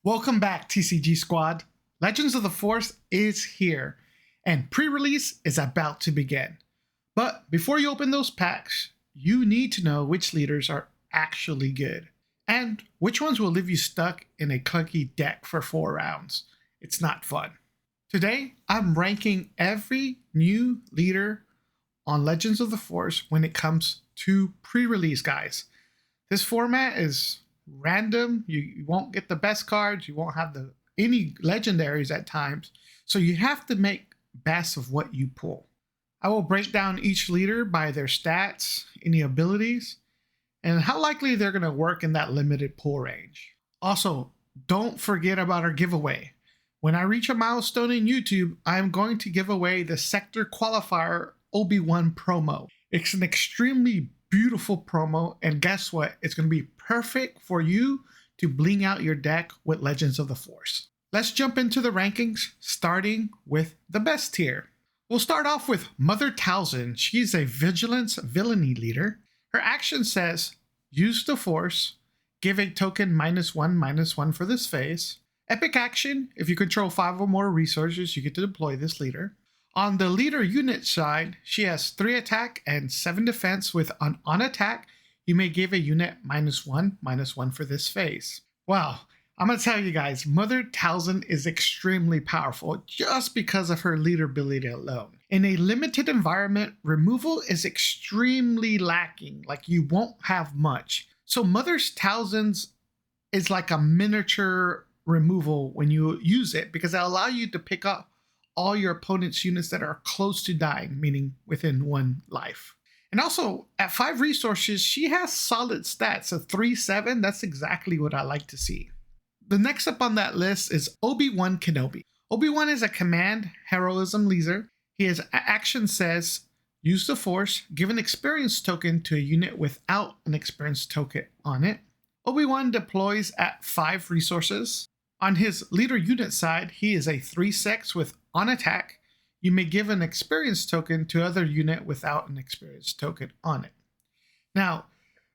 Welcome back, TCG Squad. Legends of the Force is here, and pre-release is about to begin. But before you open those packs, you need to know which leaders are actually good, and which ones will leave you stuck in a clunky deck for 4 rounds. It's not fun. Today, I'm ranking every new leader on Legends of the Force when it comes to pre-release, guys. This format is random. You won't get the best cards. You won't have any legendaries at times. So you have to make best of what you pull. I will break down each leader by their stats, any abilities, and how likely they're going to work in that limited pull range. Also, don't forget about our giveaway. When I reach a milestone in YouTube, I am going to give away the Sector Qualifier Obi-Wan promo. It's an extremely beautiful promo, and guess what? It's going to be perfect for you to bling out your deck with Legends of the Force. Let's jump into the rankings, starting with the best tier. We'll start off with Mother Talzin. She's a Vigilance Villainy leader. Her action says, use the Force, give a token -1/-1 for this phase. Epic action, if you control 5 or more resources, you get to deploy this leader. On the leader unit side, she has 3 attack and 7 defense with on attack, you may give a unit -1/-1 for this phase. Wow, I'm going to tell you guys, Mother Talzin is extremely powerful just because of her leader ability alone. In a limited environment, removal is extremely lacking, like you won't have much. So Mother Talzin's is like a miniature removal when you use it because it allows you to pick up all your opponent's units that are close to dying, meaning within 1 life. And also, at 5 resources, she has solid stats. A 3/7, that's exactly what I like to see. The next up on that list is Obi-Wan Kenobi. Obi-Wan is a command heroism leader. His action says, use the Force, give an experience token to a unit without an experience token on it. Obi-Wan deploys at 5 resources. On his leader unit side, he is a 3/6 with on attack. You may give an experience token to other unit without an experience token on it. Now,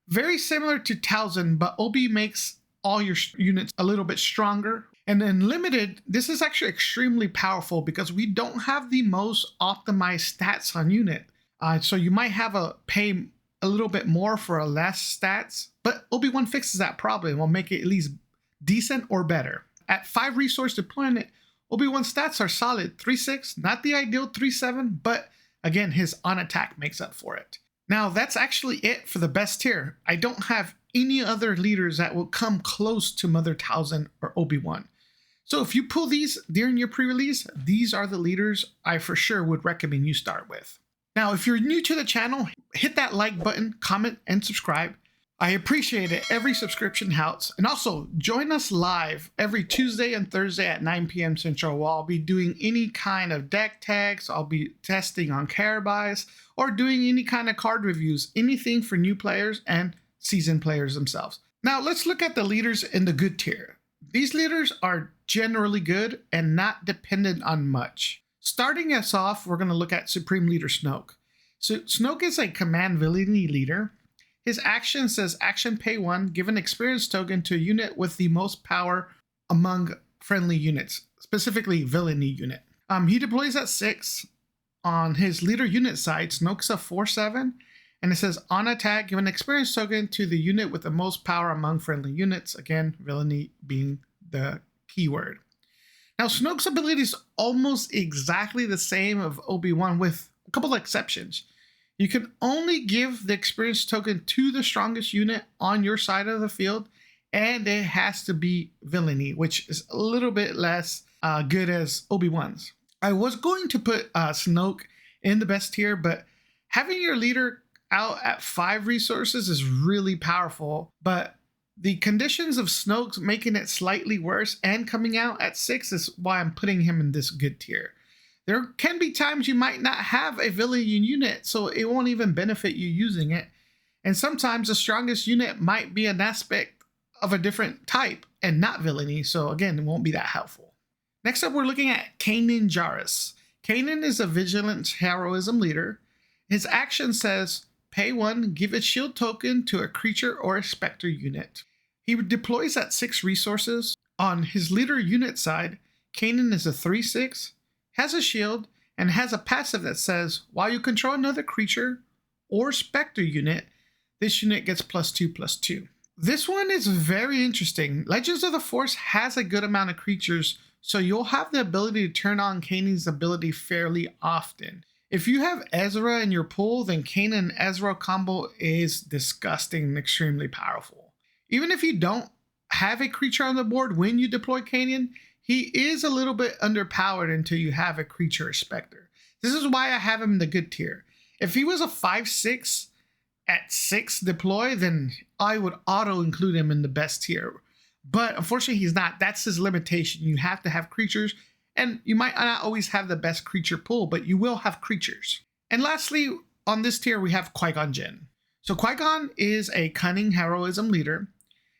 very similar to Talzin, but Obi makes all your units a little bit stronger. And then limited, this is actually extremely powerful because we don't have the most optimized stats on unit. So you might have a pay a little bit more for a less stats, but Obi-Wan fixes that problem and will make it at least decent or better. At 5 resource deployment, Obi-Wan's stats are solid. 3/6, not the ideal 3/7, but again, his on attack makes up for it. Now, that's actually it for the best tier. I don't have any other leaders that will come close to Mother Talzin or Obi-Wan. So if you pull these during your pre-release, these are the leaders I for sure would recommend you start with. Now, if you're new to the channel, hit that like button, comment, and subscribe. I appreciate it. Every subscription helps. And also, join us live every Tuesday and Thursday at 9 p.m. Central, where I'll be doing any kind of deck tags, I'll be testing on Carabuys, or doing any kind of card reviews, anything for new players and seasoned players themselves. Now, let's look at the leaders in the good tier. These leaders are generally good and not dependent on much. Starting us off, we're going to look at Supreme Leader Snoke. So Snoke is a command villainy leader. His action says action pay 1, give an experience token to a unit with the most power among friendly units, specifically villainy unit. He deploys at 6. On his leader unit side, Snoke's a 4/7, and it says on attack, give an experience token to the unit with the most power among friendly units. Again, villainy being the keyword. Now, Snoke's ability is almost exactly the same of Obi-Wan with a couple of exceptions. You can only give the experience token to the strongest unit on your side of the field, and it has to be villainy, which is a little bit less good as Obi-Wan's. I was going to put Snoke in the best tier, but having your leader out at 5 resources is really powerful, but the conditions of Snoke's making it slightly worse and coming out at 6 is why I'm putting him in this good tier. There can be times you might not have a villainy unit, so it won't even benefit you using it. And sometimes the strongest unit might be an aspect of a different type and not villainy, so again, it won't be that helpful. Next up, we're looking at Kanan Jarrus. Kanan is a Vigilance Heroism leader. His action says, pay 1, give a shield token to a creature or a specter unit. He deploys at 6 resources. On his leader unit side, Kanan is a 3/6, has a shield, and has a passive that says, while you control another creature or specter unit, this unit gets +2/+2. This one is very interesting. Legends of the Force has a good amount of creatures, so you'll have the ability to turn on Kanan's ability fairly often. If you have Ezra in your pool, then Kanan and Ezra combo is disgusting and extremely powerful. Even if you don't have a creature on the board when you deploy Kanan, he is a little bit underpowered until you have a creature or specter. This is why I have him in the good tier. If he was a 5/6 at 6 deploy, then I would auto include him in the best tier. But unfortunately, he's not. That's his limitation. You have to have creatures, and you might not always have the best creature pool, but you will have creatures. And lastly, on this tier, we have Qui-Gon Jinn. So Qui-Gon is a cunning heroism leader.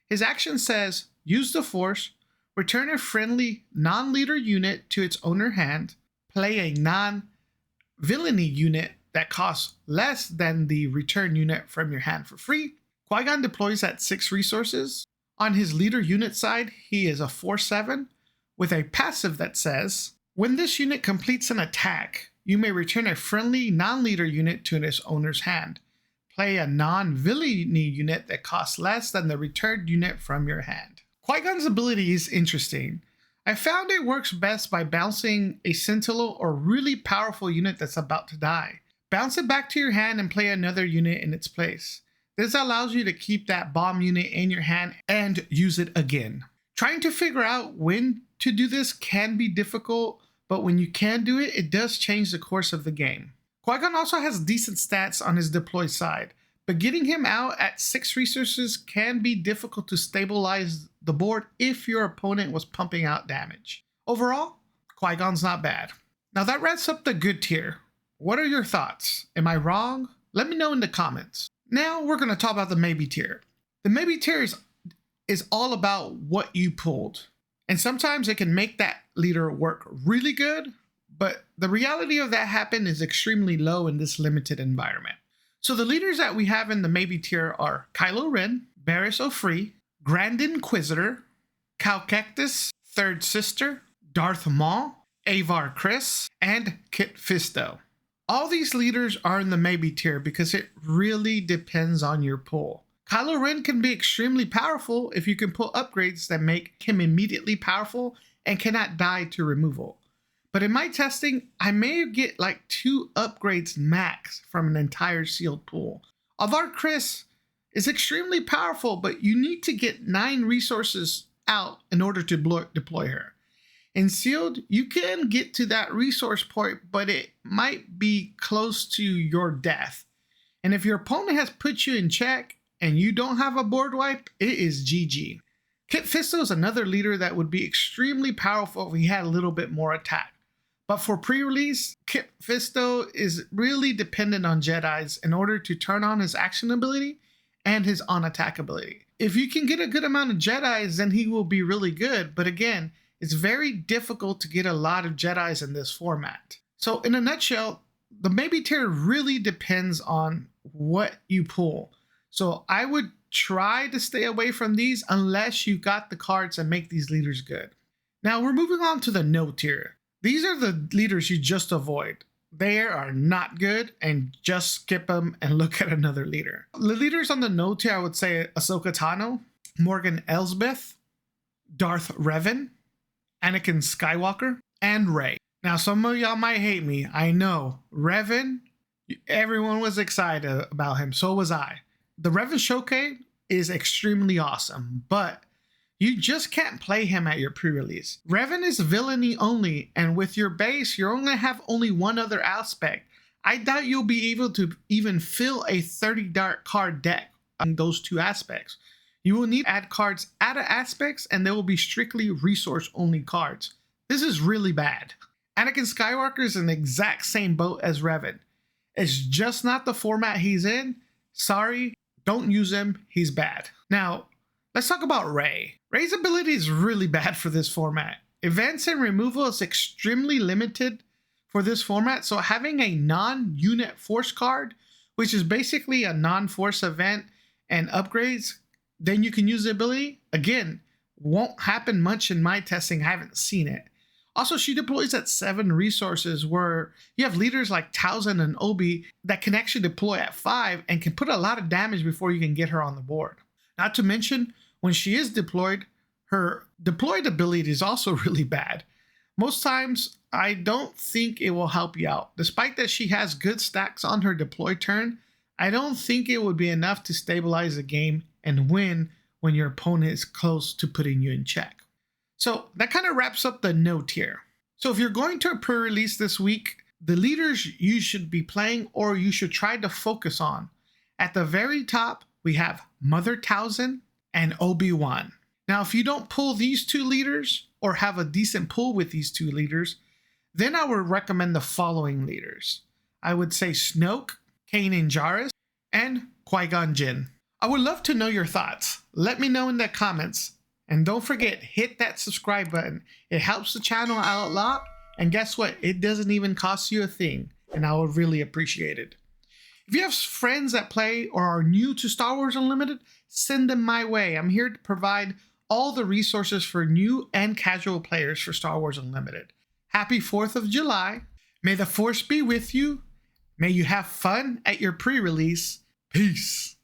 His action says, use the Force, return a friendly non-leader unit to its owner hand, play a non-villainy unit that costs less than the return unit from your hand for free. Qui-Gon deploys at 6 resources. On his leader unit side, he is a 4/7 with a passive that says, when this unit completes an attack, you may return a friendly non-leader unit to its owner's hand. Play a non-villainy unit that costs less than the returned unit from your hand. Qui-Gon's ability is interesting. I found it works best by bouncing a Sentinel or really powerful unit that's about to die. Bounce it back to your hand and play another unit in its place. This allows you to keep that bomb unit in your hand and use it again. Trying to figure out when to do this can be difficult, but when you can do it, it does change the course of the game. Qui-Gon also has decent stats on his deploy side, but getting him out at 6 resources can be difficult to stabilize the board if your opponent was pumping out damage. Overall, Qui-Gon's not bad. Now that wraps up the good tier. What are your thoughts? Am I wrong? Let me know in the comments. Now we're going to talk about the maybe tier. The maybe tier is all about what you pulled. And sometimes it can make that leader work really good, but the reality of that happen is extremely low in this limited environment. So the leaders that we have in the maybe tier are Kylo Ren, Barriss O'Free, Grand Inquisitor, Cal Cactus, Third Sister, Darth Maul, Avar Kriss, and Kit Fisto. All these leaders are in the maybe tier because it really depends on your pull. Kylo Ren can be extremely powerful if you can pull upgrades that make him immediately powerful and cannot die to removal. But in my testing, I may get like 2 upgrades max from an entire sealed pool. Avar Kriss is extremely powerful, but you need to get 9 resources out in order to deploy her. In sealed, you can get to that resource point, but it might be close to your death. And if your opponent has put you in check and you don't have a board wipe, it is GG. Kit Fisto is another leader that would be extremely powerful if he had a little bit more attack. But for pre-release, Kit Fisto is really dependent on Jedis in order to turn on his action ability and his on-attack ability. If you can get a good amount of Jedis, then he will be really good. But again, it's very difficult to get a lot of Jedis in this format. So in a nutshell, the maybe tier really depends on what you pull. So I would try to stay away from these unless you got the cards and make these leaders good. Now we're moving on to the no tier. These are the leaders you just avoid. They are not good and just skip them and look at another leader. The leaders on the no tier, I would say Ahsoka Tano, Morgan Elsbeth, Darth Revan, Anakin Skywalker, and Rey. Now, some of y'all might hate me. I know. Revan, everyone was excited about him. So was I. The Revan Showcase is extremely awesome, but you just can't play him at your pre-release. Revan is villainy only, and with your base, you're only have only one other aspect. I doubt you'll be able to even fill a 30 dark card deck on those 2 aspects. You will need to add cards out of aspects, and they will be strictly resource-only cards. This is really bad. Anakin Skywalker is in the exact same boat as Revan. It's just not the format he's in. Sorry, don't use him. He's bad. Now, let's talk about Rey. Rey's ability is really bad for this format. Events and removal is extremely limited for this format, so having a non-unit force card, which is basically a non-force event and upgrades, then you can use the ability. Again, won't happen much in my testing. I haven't seen it. Also, she deploys at 7 resources, where you have leaders like Towson and Obi that can actually deploy at 5 and can put a lot of damage before you can get her on the board. Not to mention, when she is deployed, her deployed ability is also really bad. Most times, I don't think it will help you out. Despite that she has good stacks on her deploy turn, I don't think it would be enough to stabilize the game and win when your opponent is close to putting you in check. So that kind of wraps up the note here. So if you're going to a pre-release this week, the leaders you should be playing or you should try to focus on. At the very top, we have Mother Towson and Obi-Wan. Now, if you don't pull these 2 leaders or have a decent pull with these 2 leaders, then I would recommend the following leaders. I would say Snoke, Kanan Jarrus, and Qui-Gon Jinn. I would love to know your thoughts. Let me know in the comments. And don't forget, hit that subscribe button. It helps the channel out a lot. And guess what? It doesn't even cost you a thing. And I would really appreciate it. If you have friends that play or are new to Star Wars Unlimited, send them my way. I'm here to provide all the resources for new and casual players for Star Wars Unlimited. Happy 4th of July. May the Force be with you. May you have fun at your pre-release. Peace.